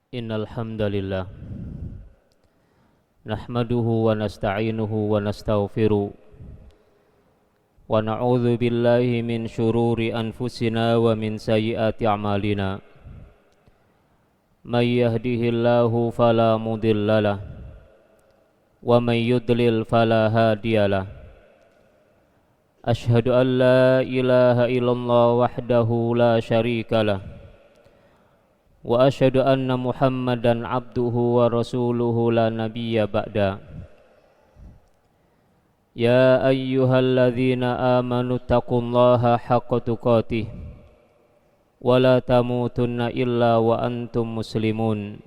Innal hamdalillah nahmaduhu wa nasta'inuhu wa nastaghfiruh wa na'udzu billahi min syururi anfusina wa min sayyiati a'malina. May yahdihillahu fala mudhillalah wa may yudlil fala hadiyalah. Ashhadu an la ilaha illallah wahdahu la syarikalah wa asyhadu anna Muhammadan abduhu wa rasuluhu la nabiyya ba'da. Ya ayyuhalladzina amanu taqullaha haqqa tuqatih wa la tamutunna illa wa antum muslimun.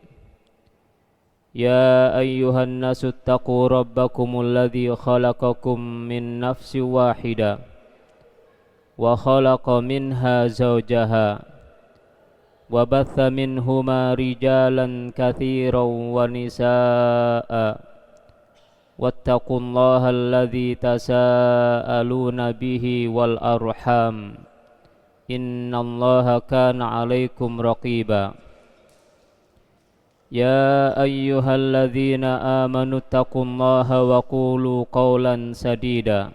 Ya ayyuhan nasu taqu rabbakumul ladzi khalaqakum min nafsin wahidah wa khalaqa minha zawjaha wa batha minhuma rijalan katsiran wa nisaa'a wattaqullaha alladzi tasaaluna bihi wal arham innallaha kana 'alaikum raqiba. Ya ayyuhalladzina amanu taqullaha wa qulu qawlan sadida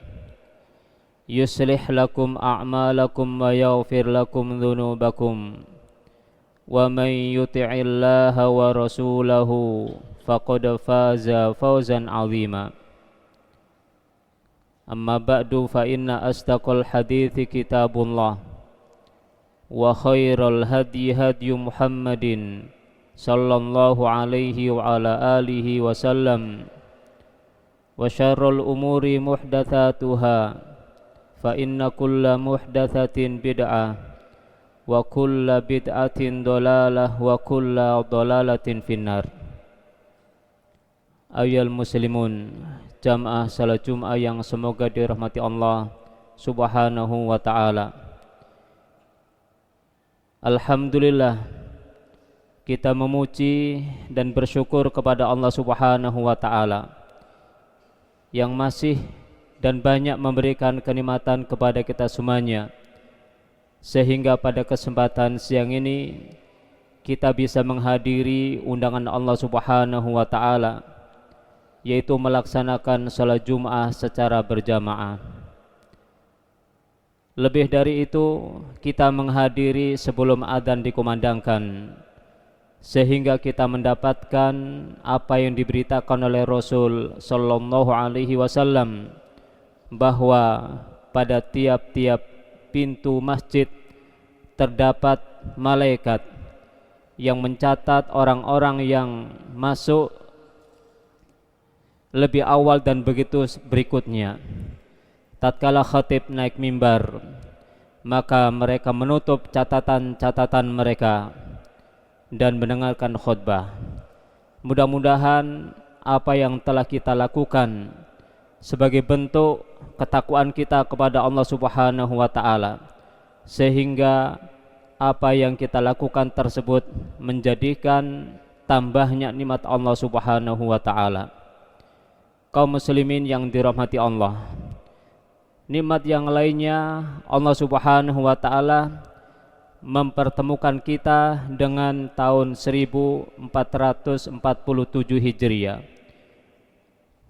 yuslih lakum a'malakum wa yaghfir lakum dhunubakum wa man yuti'illaha wa rasulahu faqad faza fawzan 'azima. Amma ba'du fa inna asdaqal hadithi kitabullah wa khairal hadyi hadyu Muhammadin sallallahu alaihi wa ala alihi wa sallam wa syarrul umuri muhdatsatuha fa inna kulla muhdatsatin bid'ah wa kulla bid'atin dolalah wa kulla dolalatin finnar. Ayyuhal muslimun, jamaah salat Jum'ah yang semoga dirahmati Allah subhanahu wa ta'ala. Alhamdulillah, kita memuji dan bersyukur kepada Allah subhanahu wa ta'ala yang masih dan banyak memberikan kenikmatan kepada kita semuanya, sehingga pada kesempatan siang ini kita bisa menghadiri undangan Allah subhanahu wa ta'ala, yaitu melaksanakan salat Jum'ah secara berjamaah. Lebih dari itu, kita menghadiri sebelum adzan dikumandangkan, sehingga kita mendapatkan apa yang diberitakan oleh Rasul sallallahu alaihi wasallam, bahwa pada tiap-tiap pintu masjid terdapat malaikat yang mencatat orang-orang yang masuk lebih awal dan begitu berikutnya. Tatkala khatib naik mimbar, maka mereka menutup catatan-catatan mereka dan mendengarkan khutbah. Mudah-mudahan apa yang telah kita lakukan sebagai bentuk ketakwaan kita kepada Allah subhanahu wa ta'ala, sehingga apa yang kita lakukan tersebut menjadikan tambahnya nikmat Allah subhanahu wa ta'ala. Kaum muslimin yang dirahmati Allah, nikmat yang lainnya, Allah subhanahu wa ta'ala mempertemukan kita dengan tahun 1447 Hijriah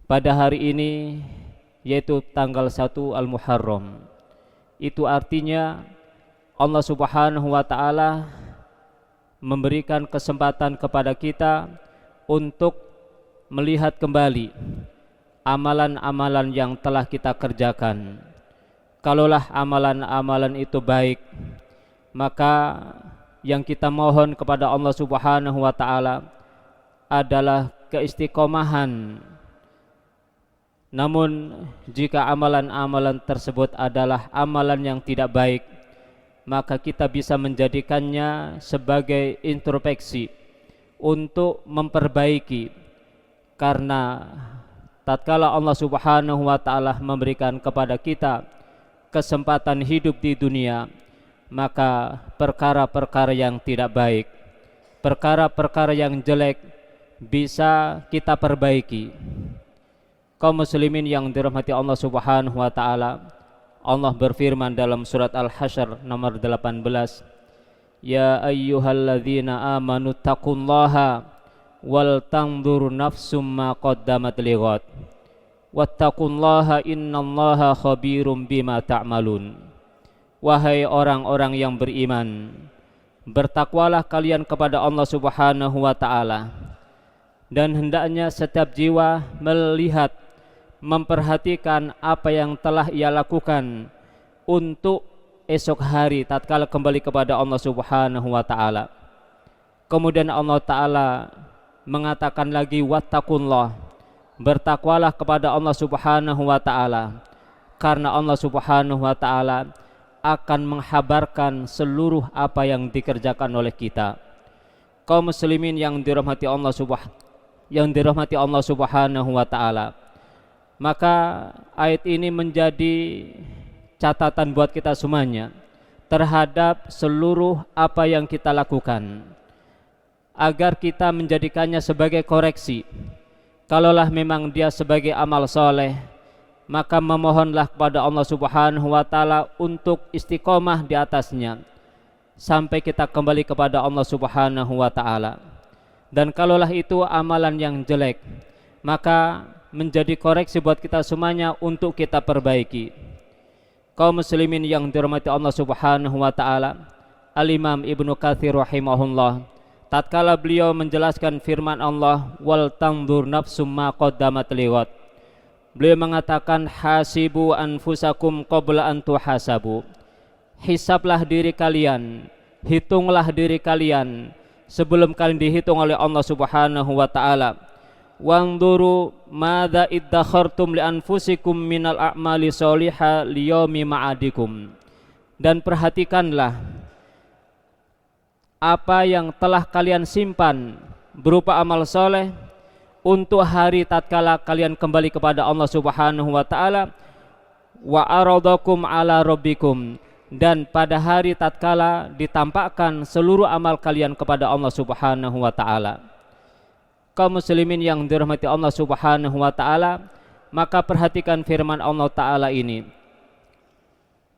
pada hari ini, yaitu tanggal 1 Al-Muharram. Itu artinya Allah subhanahu wa ta'ala memberikan kesempatan kepada kita untuk melihat kembali amalan-amalan yang telah kita kerjakan. Kalaulah amalan-amalan itu baik, maka yang kita mohon kepada Allah subhanahu wa ta'ala adalah keistiqomahan. Namun jika amalan-amalan tersebut adalah amalan yang tidak baik, maka kita bisa menjadikannya sebagai introspeksi untuk memperbaiki. Karena tatkala Allah subhanahu wa ta'ala memberikan kepada kita kesempatan hidup di dunia, maka perkara-perkara yang tidak baik, perkara-perkara yang jelek bisa kita perbaiki. Kaum muslimin yang dirahmati Allah subhanahu wa ta'ala, Allah berfirman dalam surat Al-Hasyr nomor 18, Ya ayyuhalladzina amanu taqullaha wal tanzur nafsum ma qaddamat lighad wattaqullaha innallaha khabirum bima ta'malun. Wahai orang-orang yang beriman, bertakwalah kalian kepada Allah Subhanahu wa taala, dan hendaknya setiap jiwa melihat, memperhatikan apa yang telah ia lakukan untuk esok hari tatkala kembali kepada Allah Subhanahu wa taala. Kemudian Allah taala mengatakan lagi, wattaqullah, bertakwalah kepada Allah Subhanahu wa taala, karena Allah Subhanahu wa taala akan menghabarkan seluruh apa yang dikerjakan oleh kita. Kaum muslimin yang dirahmati Allah Subhanahu wa taala, maka ayat ini menjadi catatan buat kita semuanya terhadap seluruh apa yang kita lakukan, agar kita menjadikannya sebagai koreksi. Kalaulah memang dia sebagai amal soleh, maka memohonlah kepada Allah Subhanahu wa taala untuk istiqomah di atasnya sampai kita kembali kepada Allah Subhanahu wa taala. Dan kalaulah itu amalan yang jelek, maka menjadi koreksi buat kita semuanya untuk kita perbaiki. Kaum muslimin yang dirahmati Allah Subhanahu wa taala, Al-Imam Ibnu Katsir rahimahullah, tatkala beliau menjelaskan firman Allah, wal tanzur nafsum ma qaddamat lighad, beliau mengatakan, hasibu anfusakum qabla an tuhasabu, hisablah diri kalian, hitunglah diri kalian sebelum kalian dihitung oleh Allah Subhanahu wa taala. Wanzuru madza iddakhartum li anfusikum minal a'mali sholihah liyaumi ma'adikum, dan perhatikanlah apa yang telah kalian simpan berupa amal soleh untuk hari tatkala kalian kembali kepada Allah Subhanahu wa taala. Wa aradakum ala rabbikum, dan pada hari tatkala ditampakkan seluruh amal kalian kepada Allah Subhanahu wa taala. Kaum muslimin yang dirahmati Allah Subhanahu wa taala, maka perhatikan firman Allah taala ini.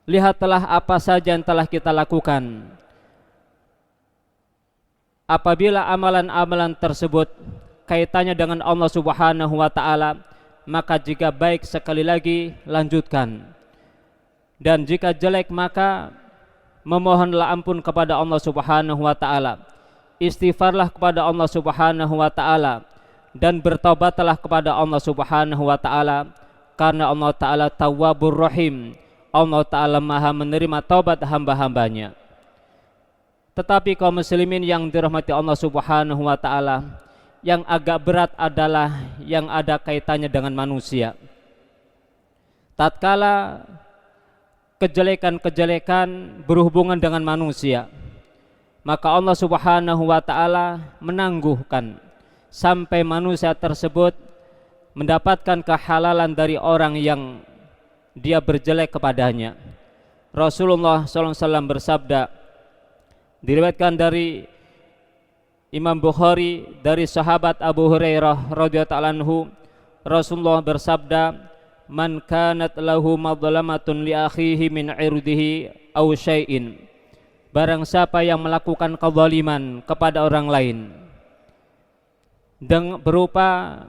Lihatlah apa saja yang telah kita lakukan. Apabila amalan-amalan tersebut kaitannya dengan Allah Subhanahu wa taala, maka jika baik sekali lagi lanjutkan, dan jika jelek maka memohonlah ampun kepada Allah Subhanahu wa taala, istighfarlah kepada Allah Subhanahu wa taala, dan bertobatlah kepada Allah Subhanahu wa taala, karena Allah taala Tawwabur Rahim, Allah taala Maha menerima taubat hamba-hambanya. Tetapi kaum muslimin yang dirahmati Allah Subhanahu wa taala, yang agak berat adalah yang ada kaitannya dengan manusia. Tatkala kejelekan-kejelekan berhubungan dengan manusia, maka Allah Subhanahu wa taala menangguhkan sampai manusia tersebut mendapatkan kehalalan dari orang yang dia berjelek kepadanya. Rasulullah SAW bersabda, diriwayatkan dari Imam Bukhari dari sahabat Abu Hurairah radhiyallahu anhu, Rasulullah bersabda, man kanat lahu madlamatun li akhihi min irdihi aw syai'in, barang siapa yang melakukan kezaliman kepada orang lain dengan berupa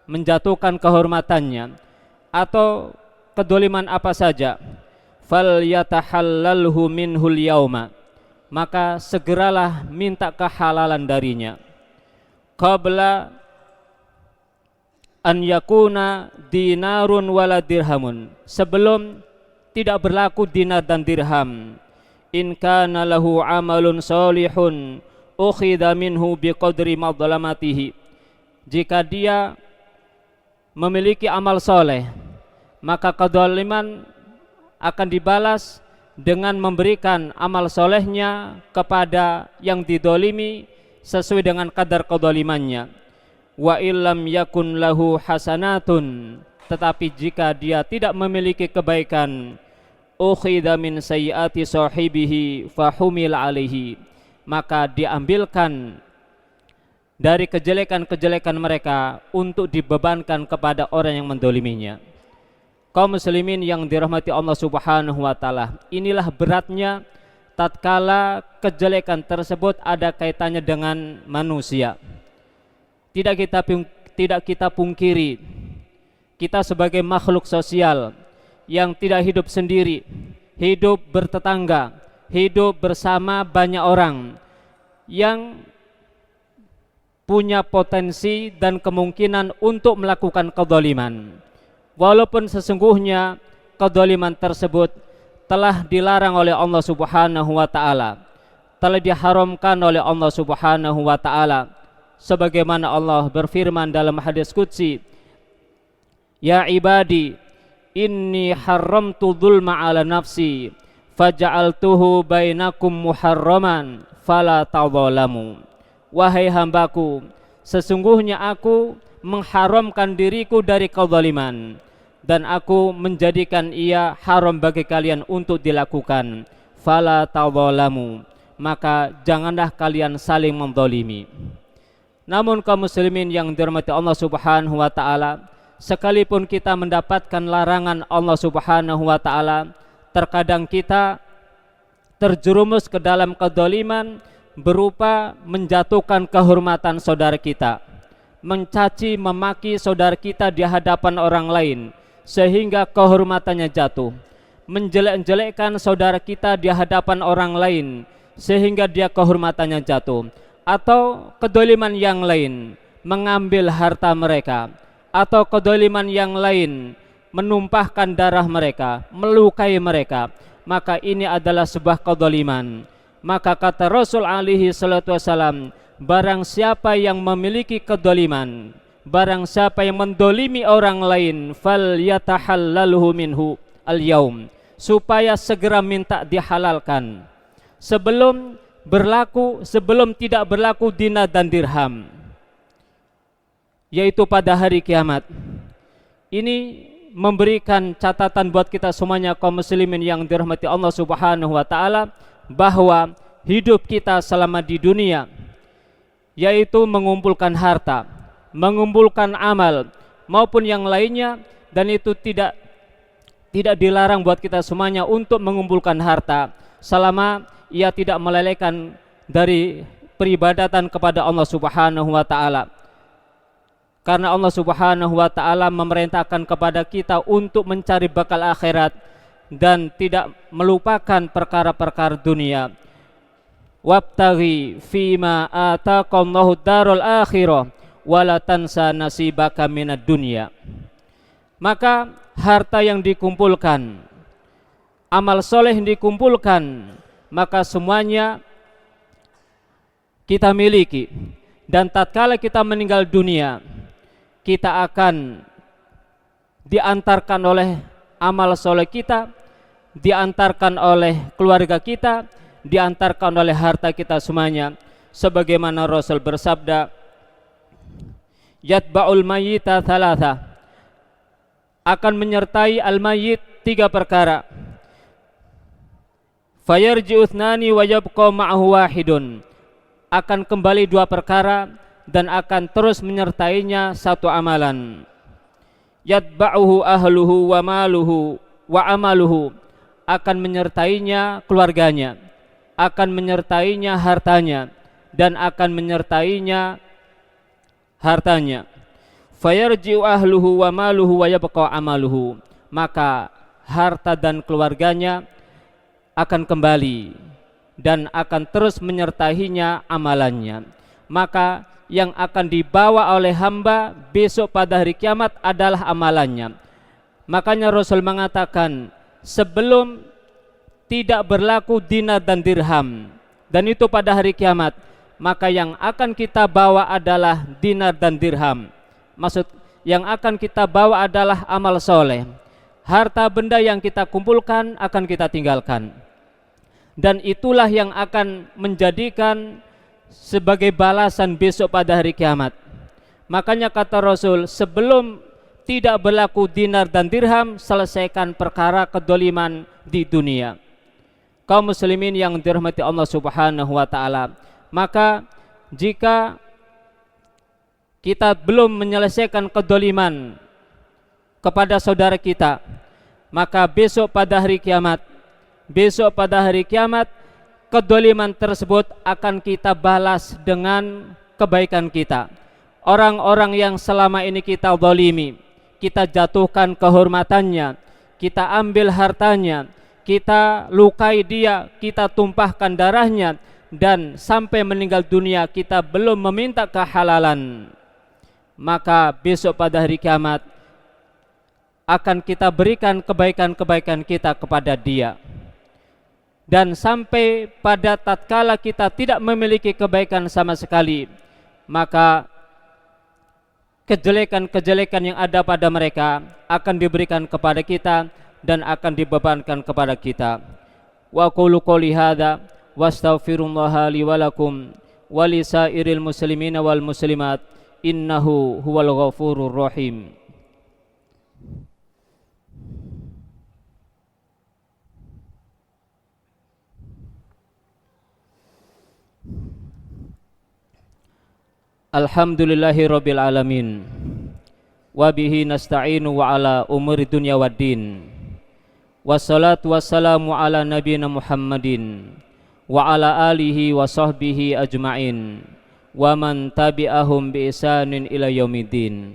menjatuhkan kehormatannya atau kedzaliman apa saja, falyatahallalhu minhul yauma, maka segeralah minta kehalalan darinya, qabla an yakuna dinarun wala dirhamun, sebelum tidak berlaku dinar dan dirham. In kana lahu amalun solihun ukhidha minhu biqadri madlamatihi, jika dia memiliki amal soleh, maka kedzaliman akan dibalas dengan memberikan amal solehnya kepada yang didolimi sesuai dengan kadar kedzalimannya. Wa illam yakun lahu hasanatun, tetapi jika dia tidak memiliki kebaikan, ukhidha min sayyiati sahibihi fahumil alaihi, maka diambilkan dari kejelekan-kejelekan mereka untuk dibebankan kepada orang yang mendoliminya. Kaum muslimin yang dirahmati Allah Subhanahu wa taala, inilah beratnya tatkala kejelekan tersebut ada kaitannya dengan manusia. Tidak kita pungkiri, kita sebagai makhluk sosial yang tidak hidup sendiri, hidup bertetangga, hidup bersama banyak orang yang punya potensi dan kemungkinan untuk melakukan kezaliman. Walaupun sesungguhnya kezaliman tersebut telah dilarang oleh Allah Subhanahu wa taala, telah diharamkan oleh Allah Subhanahu wa taala, sebagaimana Allah berfirman dalam hadis qudsi, ya ibadi inni haramtu dzulma ala nafsi faja'altuhu bainakum muharraman fala tadzalamu. Wahai hambaku, sesungguhnya aku mengharamkan diriku dari kezaliman dan aku menjadikan ia haram bagi kalian untuk dilakukan. Fala tadzalamu, maka janganlah kalian saling menzalimi. Namun kaum muslimin yang dirahmati Allah Subhanahu wa taala, sekalipun kita mendapatkan larangan Allah Subhanahu wa taala, terkadang kita terjerumus ke dalam kezaliman berupa menjatuhkan kehormatan saudara kita, mencaci memaki saudara kita di hadapan orang lain sehingga kehormatannya jatuh, menjelek-jelekkan saudara kita di hadapan orang lain sehingga dia kehormatannya jatuh, atau kedzaliman yang lain, mengambil harta mereka, atau kedzaliman yang lain, menumpahkan darah mereka, melukai mereka, maka ini adalah sebuah kedzaliman. Maka kata Rasul alaihi salatu wasalam, barang siapa yang memiliki kedzaliman, barang siapa yang mendolimi orang lain, fal yatahallalhu minhu al-yaum, supaya segera minta dihalalkan sebelum tidak berlaku dinar dan dirham, yaitu pada hari kiamat. Ini memberikan catatan buat kita semuanya kaum muslimin yang dirahmati Allah Subhanahu wa taala, bahwa hidup kita selama di dunia yaitu mengumpulkan harta, mengumpulkan amal maupun yang lainnya, dan itu tidak dilarang buat kita semuanya untuk mengumpulkan harta selama ia tidak melelehkan dari peribadatan kepada Allah Subhanahu wa taala. Karena Allah Subhanahu wa taala memerintahkan kepada kita untuk mencari bekal akhirat dan tidak melupakan perkara-perkara dunia. Wabtaghi fima ataqallahu darul akhirah wala tansa nasibaka minad dunya. Maka harta yang dikumpulkan, amal soleh yang dikumpulkan, maka semuanya kita miliki, dan tatkala kita meninggal dunia, kita akan diantarkan oleh amal soleh kita, diantarkan oleh keluarga kita, diantarkan oleh harta kita semuanya, sebagaimana Rasul bersabda, yatba'ul mayyita thalatha, akan menyertai al-mayyit 3 perkara, fayarji'u thnani wa yabqa ma'ahu wahidun, akan kembali 2 perkara dan akan terus menyertainya 1 amalan. Yatba'uhu ahluhu wa maluhu wa amaluhu, akan menyertainya keluarganya, akan menyertainya hartanya, dan akan menyertainya hartanya. Fayarji'u ahluhu wa maluhu wa yabqa amaluhu, maka harta dan keluarganya akan kembali dan akan terus menyertainya amalannya. Maka yang akan dibawa oleh hamba besok pada hari kiamat adalah amalannya. Makanya Rasul mengatakan, sebelum tidak berlaku dinar dan dirham, dan itu pada hari kiamat, maka yang akan kita bawa adalah dinar dan dirham. Maksud yang akan kita bawa adalah amal soleh. Harta benda yang kita kumpulkan akan kita tinggalkan, dan itulah yang akan menjadikan sebagai balasan besok pada hari kiamat. Makanya kata Rasul, sebelum tidak berlaku dinar dan dirham, selesaikan perkara kedoliman di dunia. Kaum muslimin yang dirahmati Allah Subhanahu wa taala, maka jika kita belum menyelesaikan kedoliman kepada saudara kita, maka besok pada hari kiamat kedoliman tersebut akan kita balas dengan kebaikan kita. Orang-orang yang selama ini kita zalimi, kita jatuhkan kehormatannya, kita ambil hartanya, kita lukai dia, kita tumpahkan darahnya, dan sampai meninggal dunia kita belum meminta kehalalan, maka besok pada hari kiamat akan kita berikan kebaikan-kebaikan kita kepada dia. Dan sampai pada tatkala kita tidak memiliki kebaikan sama sekali, maka kejelekan-kejelekan yang ada pada mereka akan diberikan kepada kita dan akan dibebankan kepada kita. Wa qulu qouli hadza wastaghfirullaha li wa lakum wa lisairil muslimina wal muslimat innahu huwal ghafurur rahim. Alhamdulillahi rabbil alamin, wabihi nasta'inu wa ala umuri dunya waddin, wassalatu wassalamu ala nabiyina Muhammadin wa ala alihi wa sahbihi ajma'in wa man tabi'ahum bi ihsanin ila yaumiddin.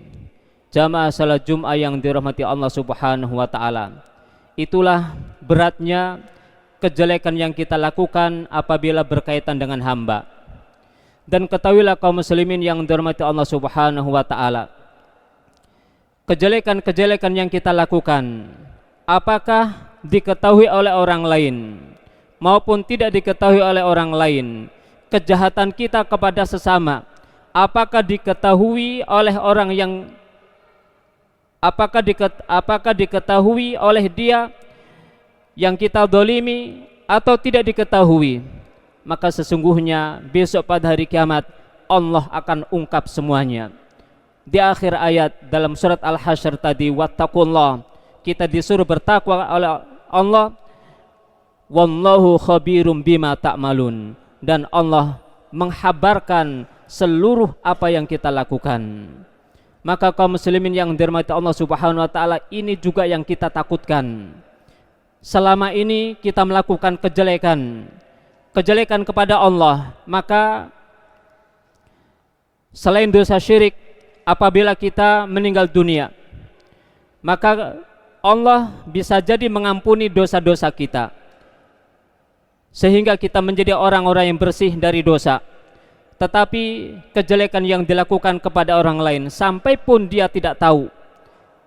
Jamaah salat Jum'ah yang dirahmati Allah Subhanahu wa taala, itulah beratnya kejelekan yang kita lakukan apabila berkaitan dengan hamba. Dan ketahuilah kaum muslimin yang dirahmati Allah Subhanahu wa taala, kejelekan-kejelekan yang kita lakukan, apakah diketahui oleh orang lain maupun tidak diketahui oleh orang lain, kejahatan kita kepada sesama, apakah diketahui oleh orang yang apakah diketahui oleh dia yang kita zalimi atau tidak diketahui, maka sesungguhnya besok pada hari kiamat Allah akan ungkap semuanya. Di akhir ayat dalam surat Al-Hasyr tadi, wattaqullah, kita disuruh bertakwa oleh Allah, wallahu khabirum bima ta'malun, dan Allah menghabarkan seluruh apa yang kita lakukan. Maka kaum muslimin yang dirahmati Allah Subhanahu wa taala, ini juga yang kita takutkan. Selama ini kita melakukan kejelekan kepada Allah, maka selain dosa syirik, apabila kita meninggal dunia, maka Allah bisa jadi mengampuni dosa-dosa kita sehingga kita menjadi orang-orang yang bersih dari dosa. Tetapi kejelekan yang dilakukan kepada orang lain, sampai pun dia tidak tahu,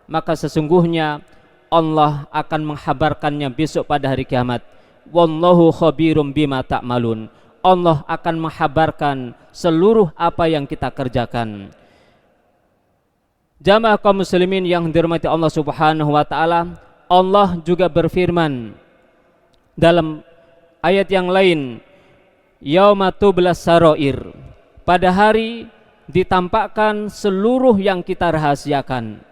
maka sesungguhnya Allah akan menghabarkannya besok pada hari kiamat. Wallahu khabirum bima ta'malun, Allah akan menghabarkan seluruh apa yang kita kerjakan. Jamaah kaum muslimin yang dirahmati Allah Subhanahu wa taala, Allah juga berfirman dalam ayat yang lain, yauma tublas sarair, pada hari ditampakkan seluruh yang kita rahasiakan,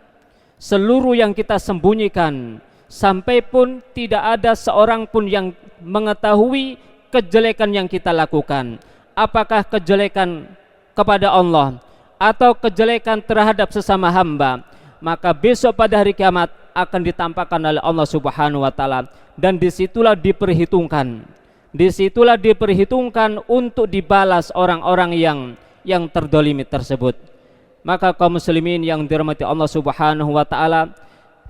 seluruh yang kita sembunyikan, sampai pun tidak ada seorang pun yang mengetahui kejelekan yang kita lakukan, apakah kejelekan kepada Allah atau kejelekan terhadap sesama hamba, maka besok pada hari kiamat akan ditampakkan oleh Allah Subhanahu wa taala, dan disitulah diperhitungkan untuk dibalas orang-orang yang terdolimi tersebut. Maka kaum muslimin yang dirahmati Allah Subhanahu wa taala,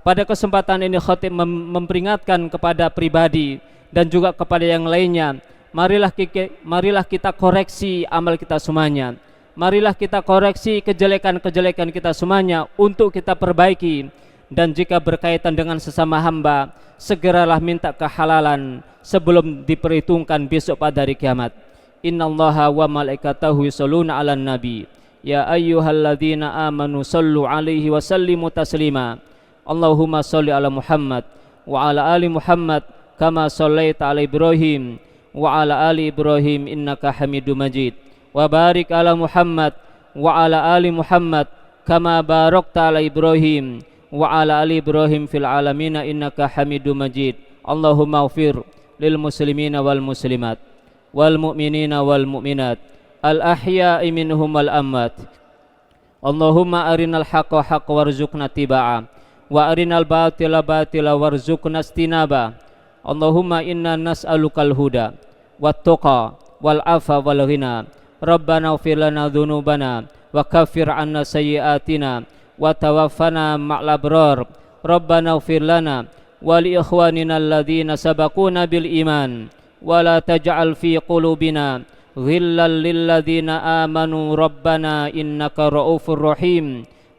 pada kesempatan ini khatib memperingatkan kepada pribadi dan juga kepada yang lainnya, marilah kita koreksi amal kita semuanya. Marilah kita koreksi kejelekan-kejelekan kita semuanya untuk kita perbaiki, dan jika berkaitan dengan sesama hamba, segeralah minta kehalalan sebelum diperhitungkan besok pada hari kiamat. Innallaha wa malaikatahu yusholluna 'alan nabi ya ayyuhalladzina amanu shallu 'alaihi wa sallimu taslima. Allahumma shalli ala Muhammad wa ala ali Muhammad kama shallaita ala Ibrahim wa ala ali Ibrahim innaka Hamidum Majid. Wa barik ala Muhammad wa ala ali Muhammad kama barakta ala Ibrahim wa ala ali Ibrahim fil alamin innaka Hamidum Majid. Allahumma ighfir lil muslimina wal muslimat wal mu'minina wal mu'minat al ahya'i minhum wal amwat. Allahumma arinal haqqa haqqa warzuqna tibaa wa arinal batila batila warzuqna istinaba. Allahumma inna nas'alukal huda والتقى والعفو والغنى ربنا اغفر لنا ذنوبنا وكفر عنا سيئاتنا وتوفنا مع الأبرار ربنا اغفر لنا ولإخواننا الذين سبقونا بالإيمان ولا تجعل في قلوبنا غلا للذين آمنوا ربنا إنك رؤوف رحيم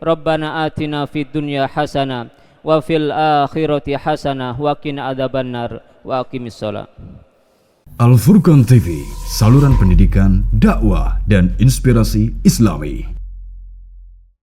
ربنا آتنا في الدنيا حسنة وفي الآخرة حسنة وقنا عذاب النار وأقم الصلاة. Al Furqan TV, saluran pendidikan, dakwah dan inspirasi Islami.